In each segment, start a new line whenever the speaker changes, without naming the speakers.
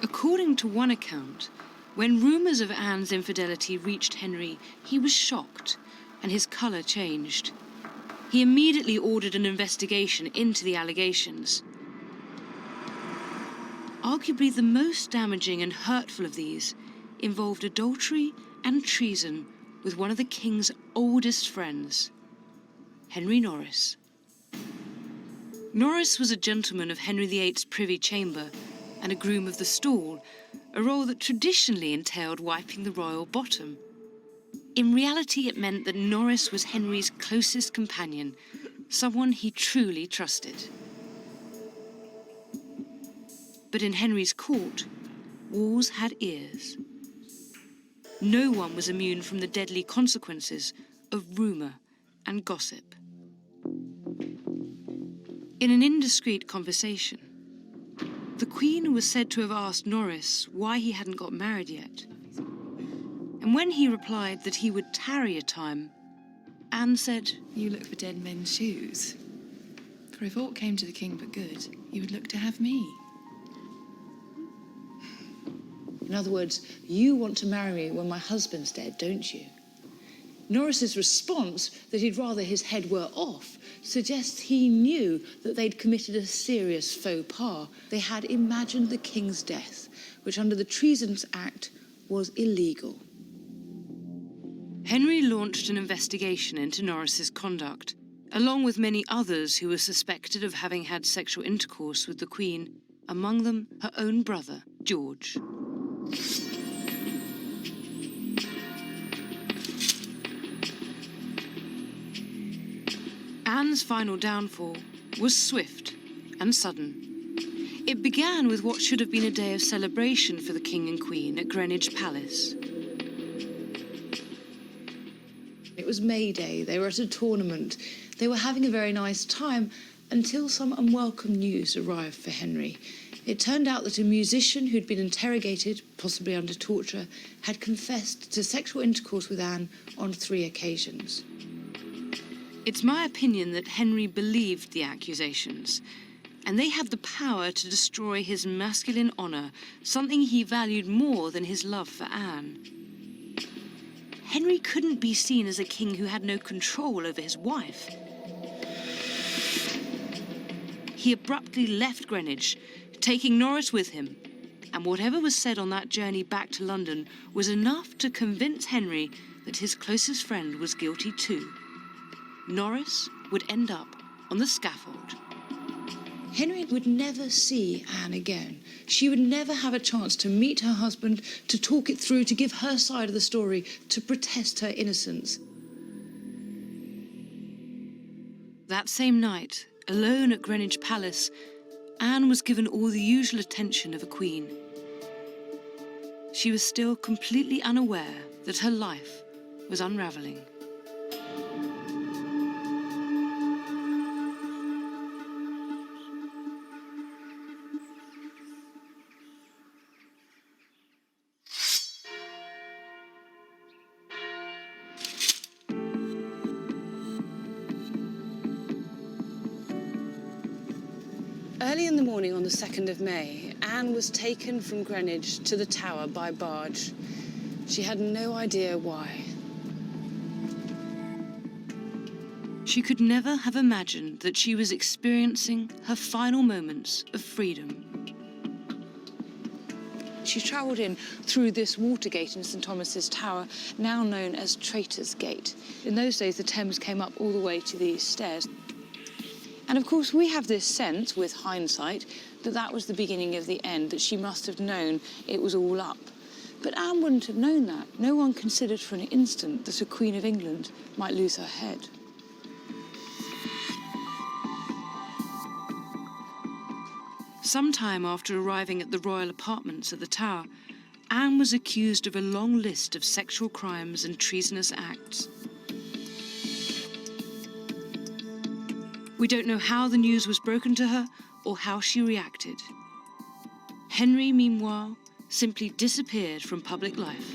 According to one account, when rumours of Anne's infidelity reached Henry, he was shocked and his colour changed. He immediately ordered an investigation into the allegations. Arguably the most damaging and hurtful of these involved adultery and treason with one of the king's oldest friends, Henry Norris. Norris was a gentleman of Henry VIII's privy chamber and a groom of the stall, a role that traditionally entailed wiping the royal bottom. In reality, it meant that Norris was Henry's closest companion, someone he truly trusted. But in Henry's court, walls had ears. No one was immune from the deadly consequences of rumour and gossip. In an indiscreet conversation, the Queen was said to have asked Norris why he hadn't got married yet. And when he replied that he would tarry a time, Anne said,
"You look for dead men's shoes. For if aught came to the king but good, you would look to have me."
In other words, you want to marry me when my husband's dead, don't you? Norris's response, that he'd rather his head were off, suggests he knew that they'd committed a serious faux pas. They had imagined the king's death, which under the Treasons Act was illegal.
Henry launched an investigation into Norris's conduct, along with many others who were suspected of having had sexual intercourse with the Queen, among them her own brother, George. Anne's final downfall was swift and sudden. It began with what should have been a day of celebration for the King and Queen at Greenwich Palace.
It was May Day, they were at a tournament. They were having a very nice time until some unwelcome news arrived for Henry. It turned out that a musician who'd been interrogated, possibly under torture, had confessed to sexual intercourse with Anne on 3 occasions.
It's my opinion that Henry believed the accusations, and they had the power to destroy his masculine honour, something he valued more than his love for Anne. Henry couldn't be seen as a king who had no control over his wife. He abruptly left Greenwich, taking Norris with him, and whatever was said on that journey back to London was enough to convince Henry that his closest friend was guilty too. Norris would end up on the scaffold.
Henry would never see Anne again. She would never have a chance to meet her husband, to talk it through, to give her side of the story, to protest her innocence.
That same night, alone at Greenwich Palace, Anne was given all the usual attention of a queen. She was still completely unaware that her life was unravelling.
Early in the morning on the 2nd of May, Anne was taken from Greenwich to the Tower by barge. She had no idea why.
She could never have imagined that she was experiencing her final moments of freedom.
She travelled in through this water gate in St Thomas's Tower, now known as Traitor's Gate. In those days, the Thames came up all the way to these stairs. And of course, we have this sense, with hindsight, that that was the beginning of the end, that she must have known it was all up. But Anne wouldn't have known that. No one considered for an instant that a Queen of England might lose her head.
Sometime after arriving at the royal apartments at the Tower, Anne was accused of a long list of sexual crimes and treasonous acts. We don't know how the news was broken to her or how she reacted. Henry, meanwhile, simply disappeared from public life,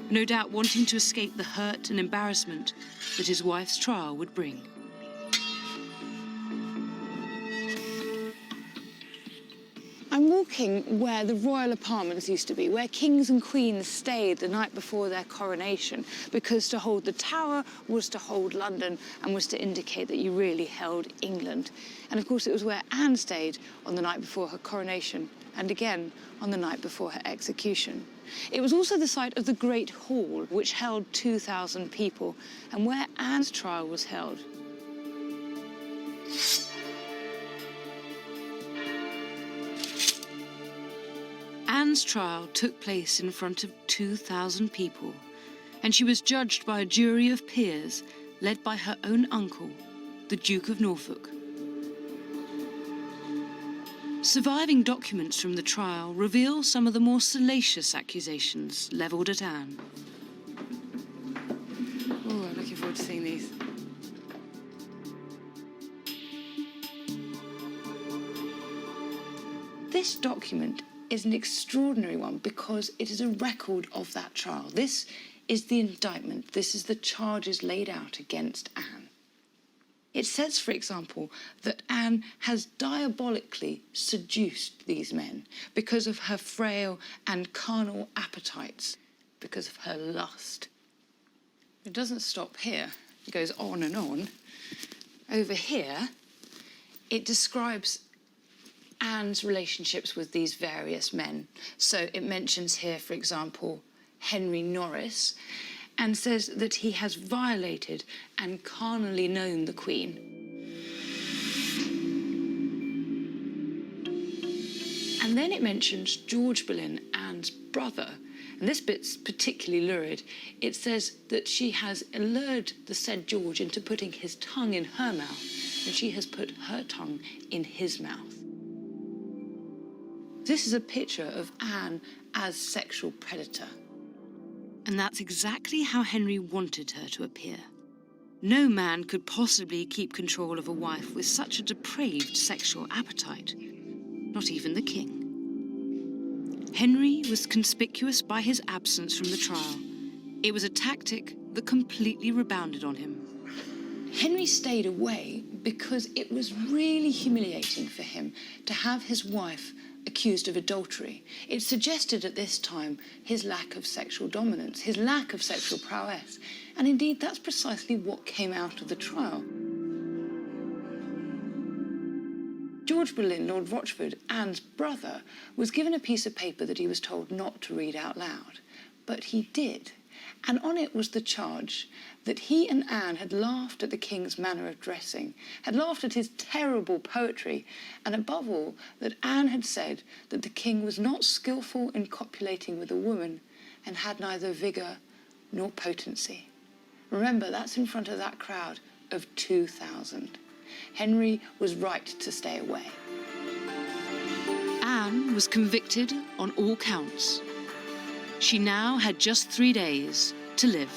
no doubt wanting to escape the hurt and embarrassment that his wife's trial would bring.
I'm walking where the royal apartments used to be, where kings and queens stayed the night before their coronation, because to hold the Tower was to hold London and was to indicate that you really held England. And of course it was where Anne stayed on the night before her coronation, and again on the night before her execution. It was also the site of the Great Hall, which held 2,000 people, and where Anne's trial was held.
Anne's trial took place in front of 2,000 people, and she was judged by a jury of peers led by her own uncle, the Duke of Norfolk. Surviving documents from the trial reveal some of the more salacious accusations levelled at Anne.
Oh, I'm looking forward to seeing these.
This document is an extraordinary one because it is a record of that trial. This is the indictment. This is the charges laid out against Anne. It says, for example, that Anne has diabolically seduced these men because of her frail and carnal appetites, because of her lust. It doesn't stop here. It goes on and on. Over here, it describes Anne's relationships with these various men. So it mentions here, for example, Henry Norris, and says that he has violated and carnally known the Queen. And then it mentions George Boleyn, Anne's brother. And this bit's particularly lurid. It says that she has allured the said George into putting his tongue in her mouth, and she has put her tongue in his mouth. This is a picture of Anne as sexual predator.
And that's exactly how Henry wanted her to appear. No man could possibly keep control of a wife with such a depraved sexual appetite, not even the king. Henry was conspicuous by his absence from the trial. It was a tactic that completely rebounded on him.
Henry stayed away because it was really humiliating for him to have his wife accused of adultery. It suggested at this time his lack of sexual dominance, his lack of sexual prowess. And indeed, that's precisely what came out of the trial. George Boleyn, Lord Rochford, Anne's brother, was given a piece of paper that he was told not to read out loud. But he did. And on it was the charge that he and Anne had laughed at the king's manner of dressing, had laughed at his terrible poetry, and above all, that Anne had said that the king was not skillful in copulating with a woman and had neither vigour nor potency. Remember, that's in front of that crowd of 2,000. Henry was right to stay away.
Anne was convicted on all counts. She now had just 3 days to live.